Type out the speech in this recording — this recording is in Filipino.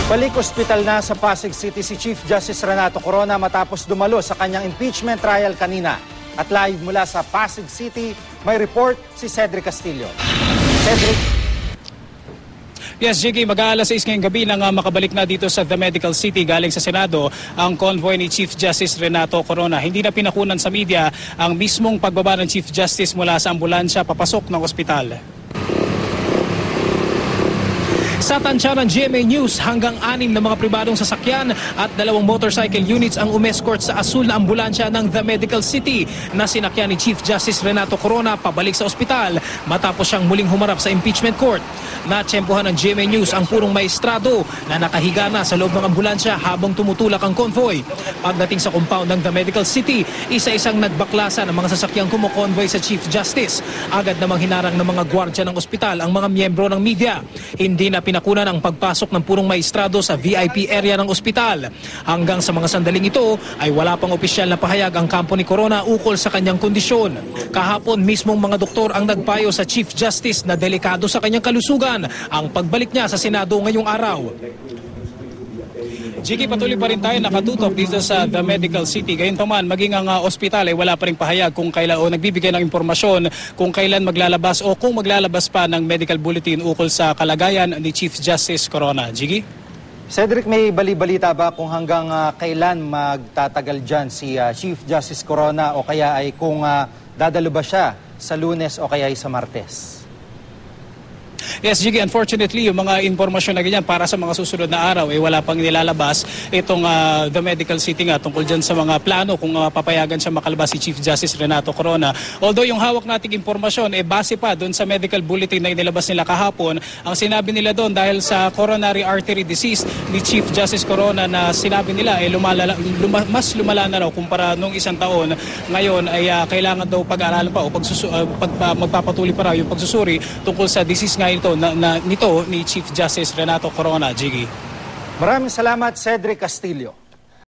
Balik ospital na sa Pasig City si Chief Justice Renato Corona matapos dumalo sa kanyang impeachment trial kanina. At live mula sa Pasig City, may report si Cedric Castillo. Cedric. Yes, Jiggy, mag-aalas 6 ngayong gabi nang makabalik na dito sa The Medical City galing sa Senado ang convoy ni Chief Justice Renato Corona. Hindi na pinakunan sa media ang mismong pagbaba ng Chief Justice mula sa ambulansya papasok ng ospital. Sa tansya ng GMA News, hanggang 6 na mga pribadong sasakyan at 2 motorcycle units ang umescort sa asul na ambulansya ng The Medical City na sinakyan ni Chief Justice Renato Corona pabalik sa ospital matapos siyang muling humarap sa impeachment court. Natsyempohan ng GMA News ang purong maestrado na nakahiga na sa loob ng ambulansya habang tumutulak ang convoy. Pagdating sa compound ng The Medical City, isa-isang nagbaklasa ng mga sasakyang kumukonvoy sa Chief Justice. Agad namang hinarang ng mga gwardya ng ospital ang mga miyembro ng media. Hindi na pinakunan ang pagpasok ng purong maestrado sa VIP area ng ospital. Hanggang sa mga sandaling ito ay wala pang opisyal na pahayag ang kampo ni Corona ukol sa kanyang kondisyon. Kahapon mismong mga doktor ang nagpayo sa Chief Justice na delikado sa kanyang kalusugan ang pagbalik niya sa Senado ngayong araw. Jiggy, patuloy pa rin tayo nakatutok dito sa The Medical City. Gayunpaman, maging ang ospital ay wala pa rin pahayag kung kailan o nagbibigay ng impormasyon kung kailan maglalabas o kung maglalabas pa ng medical bulletin ukol sa kalagayan ni Chief Justice Corona. Jiggy? Cedric, may bali-balita ba kung hanggang kailan magtatagal dyan si Chief Justice Corona o kaya ay kung dadalo ba siya sa Lunes o kaya ay sa Martes? Yes, Jiggy, unfortunately, yung mga informasyon na ganyan para sa mga susunod na araw ay wala pang nilalabas itong The Medical City nga tungkol dyan sa mga plano kung papayagan siya makalabas si Chief Justice Renato Corona. Although yung hawak nating informasyon base pa doon sa medical bulletin na inilabas nila kahapon, ang sinabi nila doon dahil sa coronary artery disease ni Chief Justice Corona na sinabi nila ay mas lumala na raw kumpara nung isang taon. Ngayon ay kailangan daw pag-aralan pa o magpapatuloy pa raw yung pagsusuri tungkol sa disease nga ito nito ni Chief Justice Renato Corona. Jiggy. Maraming salamat, Cedric Castillo.